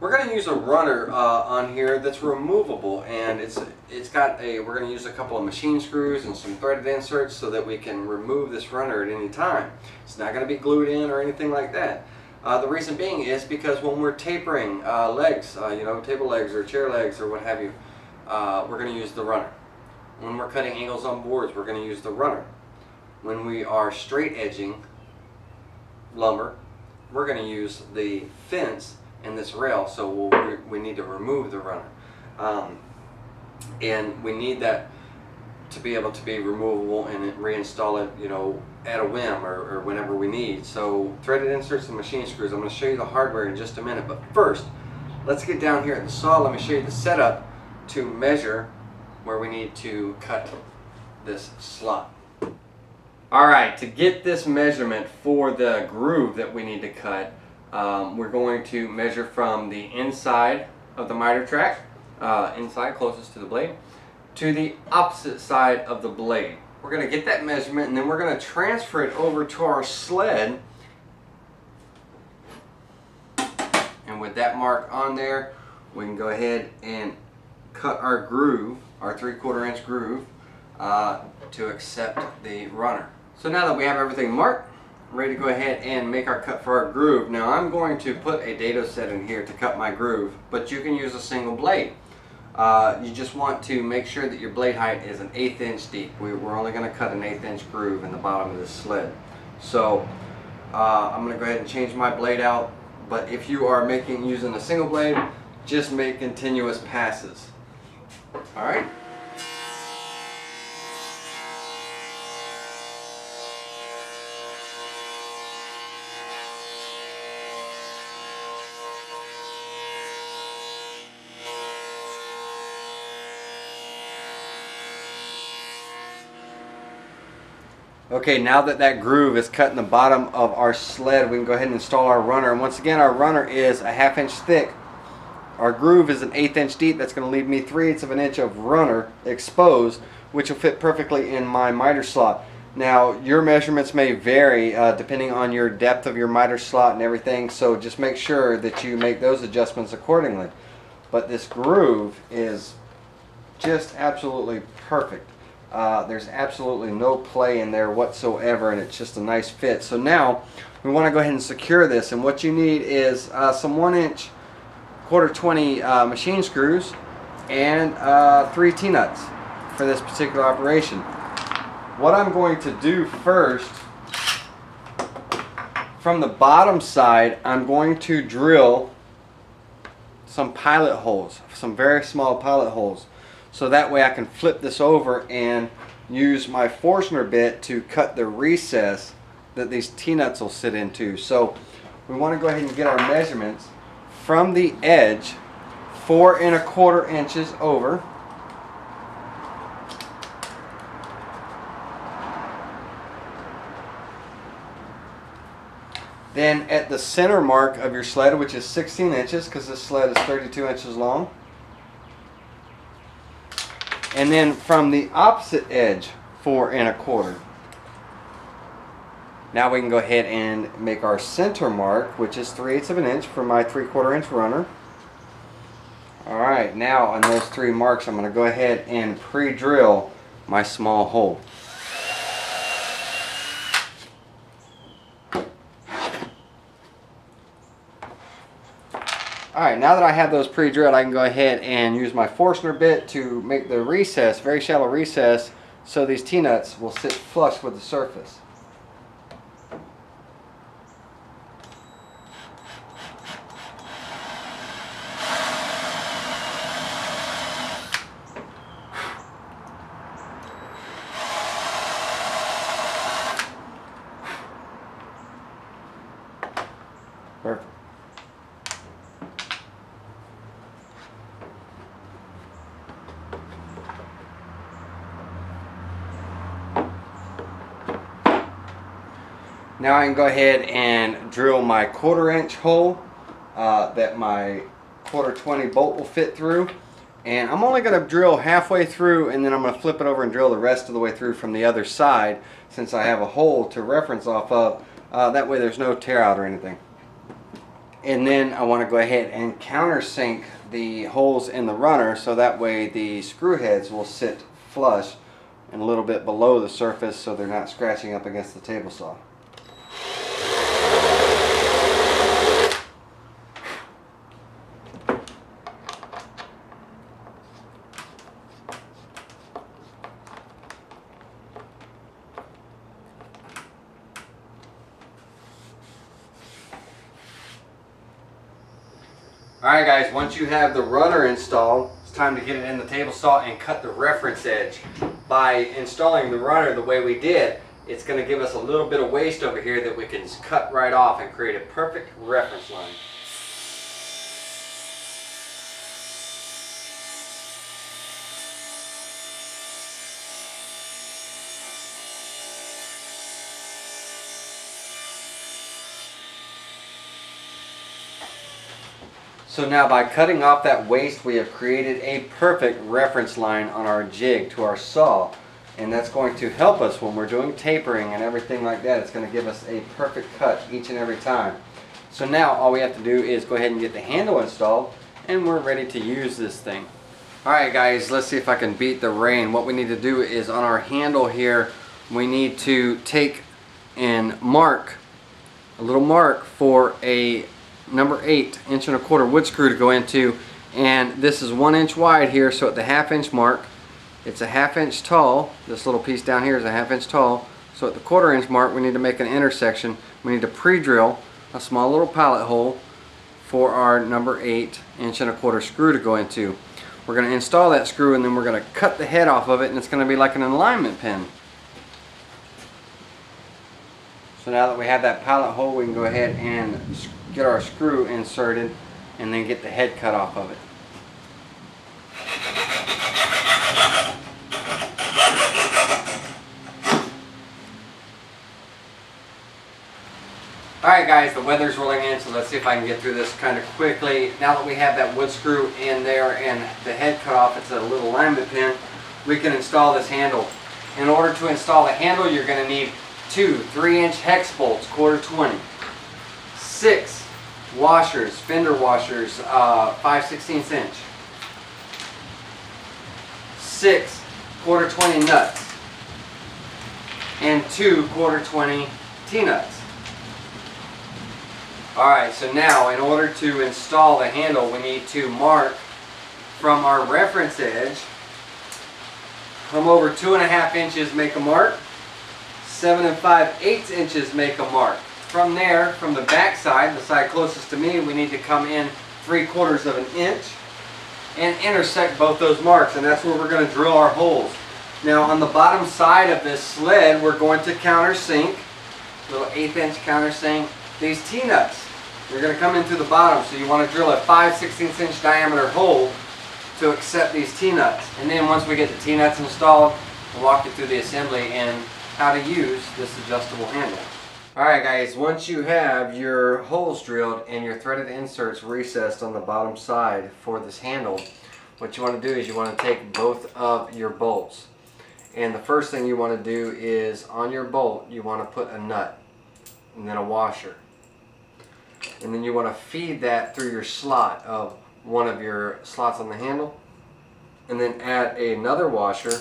We're going to use a runner on here that's removable, and we're going to use a couple of machine screws and some threaded inserts so that we can remove this runner at any time. It's not going to be glued in or anything like that. The reason being is because when we're tapering legs, table legs or chair legs or what have you, we're going to use the runner. When we're cutting angles on boards, we're going to use the runner. When we are straight edging lumber, we're going to use the fence and this rail, so we need to remove the runner. And we need that to be able to be removable and reinstall it, at a whim or whenever we need. So threaded inserts and machine screws. I'm going to show you the hardware in just a minute, but first, let's get down here at the saw. Let me show you the setup to measure where we need to cut this slot. Alright, to get this measurement for the groove that we need to cut, we're going to measure from the inside of the miter track, inside closest to the blade, to the opposite side of the blade. We're going to get that measurement and then we're going to transfer it over to our sled. And with that mark on there, we can go ahead and cut our groove, our 3/4 inch groove, to accept the runner. So now that we have everything marked, I'm ready to go ahead and make our cut for our groove. Now I'm going to put a dado set in here to cut my groove, but you can use a single blade. You just want to make sure that your blade height is an 1/8 inch deep. We're only going to cut an 1/8 inch groove in the bottom of this sled. So I'm going to go ahead and change my blade out, but if you are using a single blade, just make continuous passes. Alright? Okay, now that that groove is cut in the bottom of our sled, we can go ahead and install our runner. And once again, our runner is a 1/2 inch thick. Our groove is an 1/8 inch deep. That's going to leave me 3/8 of an inch of runner exposed, which will fit perfectly in my miter slot. Now, your measurements may vary depending on your depth of your miter slot and everything, so just make sure that you make those adjustments accordingly. But this groove is just absolutely perfect. There's absolutely no play in there whatsoever, and it's just a nice fit. So now we want to go ahead and secure this, and what you need is some 1 inch 1/4 20 machine screws and 3 T-nuts for this particular operation. What I'm going to do first, from the bottom side, I'm going to drill some pilot holes, some very small pilot holes. So that way I can flip this over and use my Forstner bit to cut the recess that these T-nuts will sit into. So we want to go ahead and get our measurements from the edge, 4 1/4 inches over. Then at the center mark of your sled, which is 16 inches, because this sled is 32 inches long. And then from the opposite edge, 4 1/4. Now we can go ahead and make our center mark, which is 3/8 of an inch for my 3/4 inch runner. Alright, now on those 3 marks, I'm going to go ahead and pre-drill my small hole. Alright, now that I have those pre-drilled, I can go ahead and use my Forstner bit to make the recess, very shallow recess, so these T-nuts will sit flush with the surface. Perfect. Now I can go ahead and drill my 1/4 inch hole that my 1/4 20 bolt will fit through, and I'm only going to drill halfway through, and then I'm going to flip it over and drill the rest of the way through from the other side, since I have a hole to reference off of. That way there's no tear out or anything. And then I want to go ahead and countersink the holes in the runner so that way the screw heads will sit flush and a little bit below the surface so they're not scratching up against the table saw. Alright guys, once you have the runner installed, it's time to get it in the table saw and cut the reference edge. By installing the runner the way we did, it's going to give us a little bit of waste over here that we can cut right off and create a perfect reference line. So now by cutting off that waste, we have created a perfect reference line on our jig to our saw. And that's going to help us when we're doing tapering and everything like that. It's going to give us a perfect cut each and every time. So now all we have to do is go ahead and get the handle installed and we're ready to use this thing. Alright guys, let's see if I can beat the rain. What we need to do is on our handle here, we need to take and mark a little mark for a number 8 1.25" wood screw to go into, and this is 1 inch wide here, so at the 1/2 inch mark it's a 1/2 inch tall. This little piece down here is a 1/2 inch tall, so at the 1/4 inch mark we need to make an intersection. We need to pre-drill a small little pilot hole for our number 8 1.25" screw to go into. We're going to install that screw and then we're going to cut the head off of it, and it's going to be like an alignment pin. So now that we have that pilot hole, we can go ahead and get our screw inserted and then get the head cut off of it. Alright guys, the weather's rolling in, so let's see if I can get through this kind of quickly. Now that we have that wood screw in there and the head cut off, it's a little alignment pin, we can install this handle. In order to install the handle, you're going to need 2 3-inch hex bolts, 1/4 20, 6 washers, fender washers, 5/16 inch, 6 1/4 20 nuts, and 2 1/4 20 T-nuts. Alright, so now in order to install the handle, we need to mark from our reference edge, come over 2.5 inches, make a mark, 7 5/8 inches, make a mark. From there, from the back side, the side closest to me, we need to come in 3/4 inch and intersect both those marks, and that's where we're going to drill our holes. Now on the bottom side of this sled, we're going to countersink, little 1/8 inch countersink, these T-nuts. They're going to come in through the bottom, so you want to drill a 5/16 inch diameter hole to accept these T-nuts. And then once we get the T-nuts installed, we'll walk you through the assembly and how to use this adjustable handle. Alright guys, once you have your holes drilled and your threaded inserts recessed on the bottom side for this handle, what you want to do is you want to take both of your bolts. And the first thing you want to do is on your bolt, you want to put a nut and then a washer. And then you want to feed that through your slot of one of your slots on the handle, and then add another washer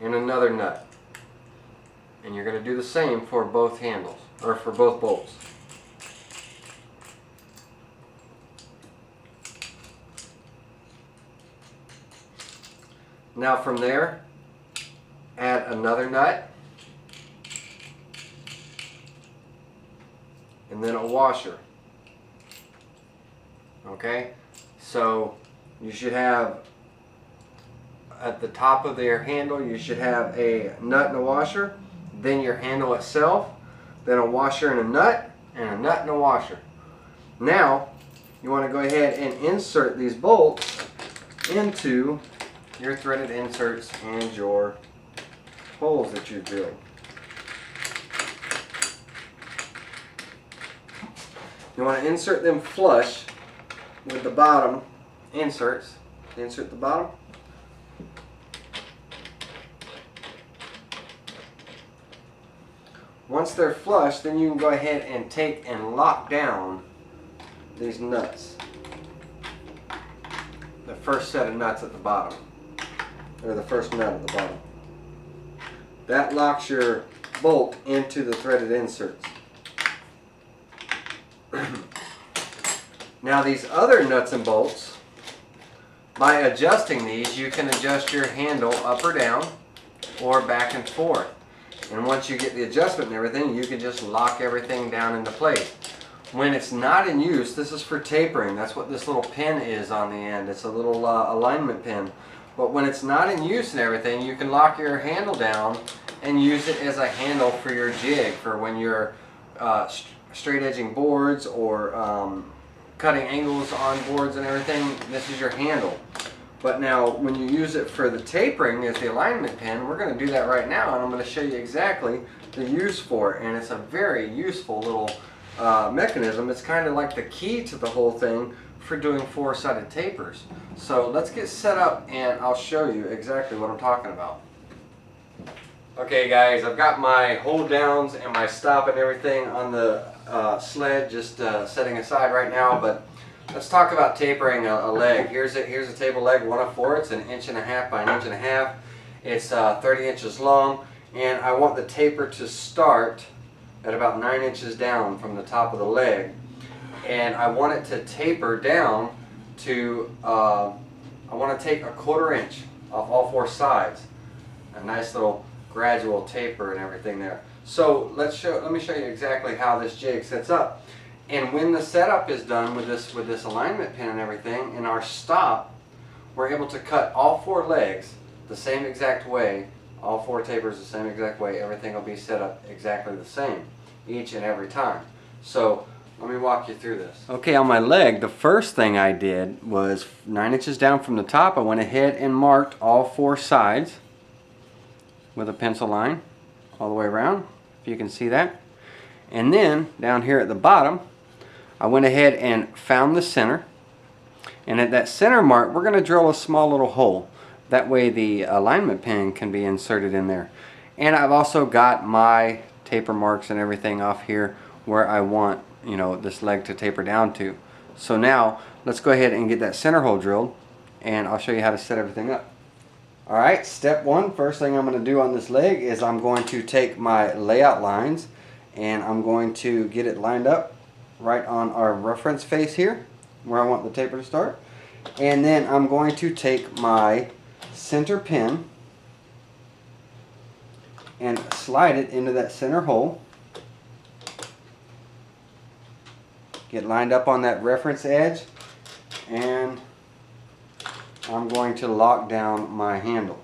and another nut. And you're going to do the same for both handles, or for both bolts. Now from there, add another nut, and then a washer. Okay, so you should have at the top of your handle, you should have a nut and a washer, then your handle itself, then a washer and a nut and a washer. Now you want to go ahead and insert these bolts into your threaded inserts and your holes that you've drilled. You want to insert them flush with the bottom inserts. Insert the bottom. Once they're flush, then you can go ahead and take and lock down these nuts, the first set of nuts at the bottom, or the first nut at the bottom. That locks your bolt into the threaded inserts. Now these other nuts and bolts, by adjusting these, you can adjust your handle up or down or back and forth. And once you get the adjustment and everything, you can just lock everything down into place. When it's not in use, this is for tapering. That's what this little pin is on the end. It's a little alignment pin. But when it's not in use and everything, you can lock your handle down and use it as a handle for your jig, for when you're straight edging boards or cutting angles on boards and everything. This is your handle. But now when you use it for the tapering as the alignment pin, we're going to do that right now, and I'm going to show you exactly the use for it. And it's a very useful little mechanism. It's kind of like the key to the whole thing for doing four-sided tapers. So let's get set up and I'll show you exactly what I'm talking about. Okay guys, I've got my hold downs and my stop and everything on the sled just setting aside right now, but let's talk about tapering a leg. Here's a table leg 1/4. It's 1.5 inches by 1.5 inches. It's 30 inches long, and I want the taper to start at about 9 inches down from the top of the leg, and I want it to taper down to I want to take 1/4 inch off all four sides. A nice little gradual taper and everything there. So let me show you exactly how this jig sets up. And when the setup is done with this alignment pin and everything, in our stop, we're able to cut all four legs the same exact way, all four tapers the same exact way. Everything will be set up exactly the same each and every time. So let me walk you through this. Okay, on my leg, the first thing I did was 9 inches down from the top. I went ahead and marked all four sides with a pencil line all the way around, if you can see that. And then down here at the bottom, I went ahead and found the center, and at that center mark we're going to drill a small little hole. That way the alignment pin can be inserted in there. And I've also got my taper marks and everything off here where I want, you know, this leg to taper down to. So now let's go ahead and get that center hole drilled, and I'll show you how to set everything up. Alright, step one, first thing I'm going to do on this leg is I'm going to take my layout lines and I'm going to get it lined up right on our reference face here where I want the taper to start. And then I'm going to take my center pin and slide it into that center hole. Get lined up on that reference edge, and I'm going to lock down my handle.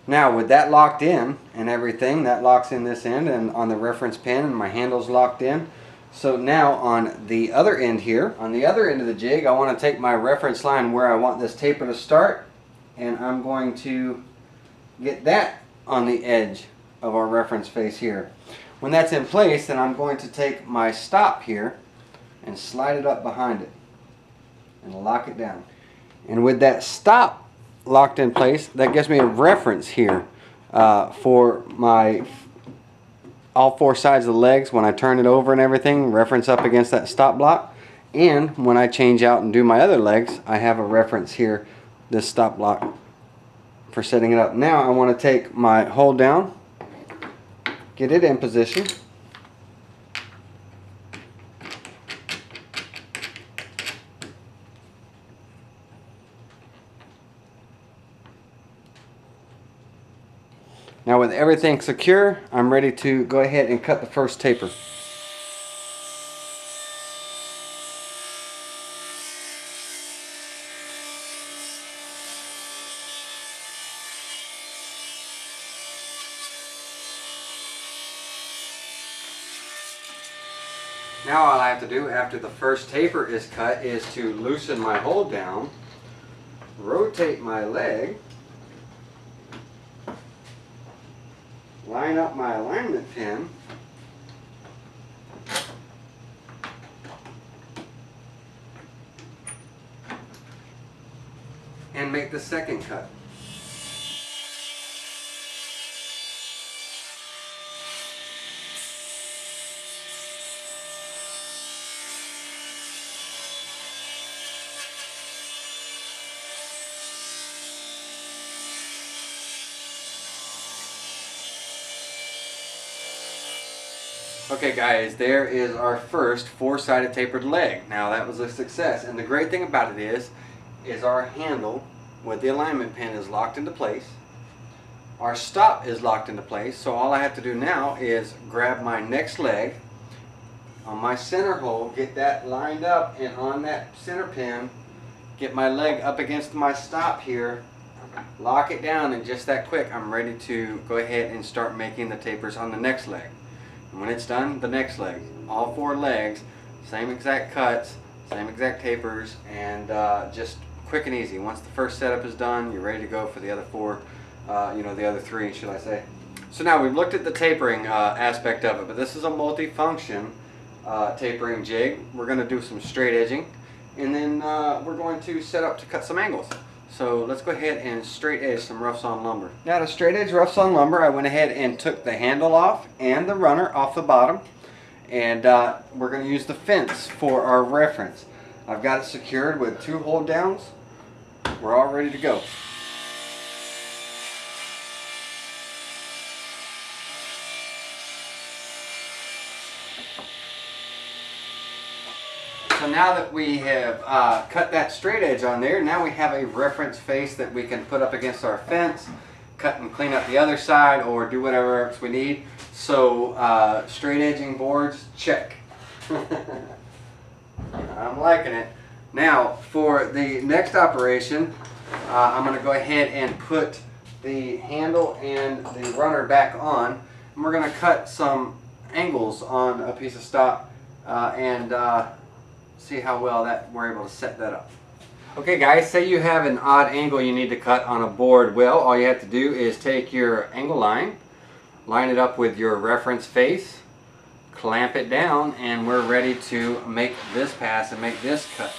Now with that locked in and everything, that locks in this end and on the reference pin, and my handle's locked in. So now on the other end here, on the other end of the jig, I want to take my reference line where I want this taper to start, and I'm going to get that on the edge of our reference face here. When that's in place, then I'm going to take my stop here and slide it up behind it and lock it down. And with that stop locked in place, that gives me a reference here for my all four sides of the legs. When I turn it over and everything, reference up against that stop block. And when I change out and do my other legs, I have a reference here, this stop block, for setting it up. Now I want to take my hold down, get it in position, now with everything secure, I'm ready to go ahead and cut the first taper. Now all I have to do after the first taper is cut is to loosen my hold down, rotate my leg, line up my alignment pin, and make the second cut. Okay guys, there is our first four-sided tapered leg. Now that was a success, and the great thing about it is our handle with the alignment pin is locked into place. Our stop is locked into place, so all I have to do now is grab my next leg on my center hole, get that lined up, and on that center pin, get my leg up against my stop here, lock it down, and just that quick I'm ready to go ahead and start making the tapers on the next leg. And when it's done, the next leg, all four legs, same exact cuts, same exact tapers, and just quick and easy. Once the first setup is done, you're ready to go for the other four, the other three, should I say. So now we've looked at the tapering aspect of it, but this is a multi-function tapering jig. We're going to do some straight edging, and then we're going to set up to cut some angles. So let's go ahead and straight edge some rough sawn lumber. Now to straight edge rough sawn lumber, I went ahead and took the handle off and the runner off the bottom, and we're going to use the fence for our reference. I've got it secured with 2 hold downs. We're all ready to go. So now that we have cut that straight edge on there, now we have a reference face that we can put up against our fence, cut and clean up the other side, or do whatever else we need. So straight edging boards, check. I'm liking it. Now for the next operation, I'm going to go ahead and put the handle and the runner back on, and we're going to cut some angles on a piece of stock and see how well that we're able to set that up. Okay guys, say you have an odd angle you need to cut on a board. Well, all you have to do is take your angle line, line it up with your reference face, clamp it down, and we're ready to make this pass and make this cut.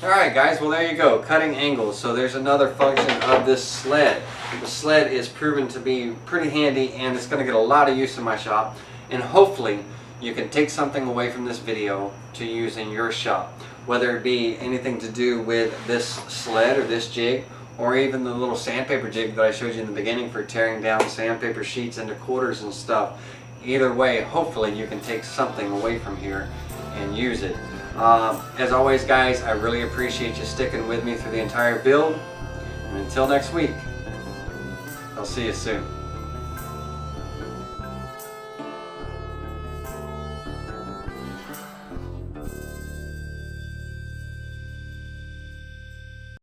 Alright guys, well there you go, cutting angles. So there's another function of this sled. The sled is proven to be pretty handy, and it's going to get a lot of use in my shop, and hopefully you can take something away from this video to use in your shop, whether it be anything to do with this sled or this jig, or even the little sandpaper jig that I showed you in the beginning for tearing down sandpaper sheets into quarters and stuff. Either way, hopefully you can take something away from here and use it. As always guys, I really appreciate you sticking with me through the entire build, and until next week, I'll see you soon.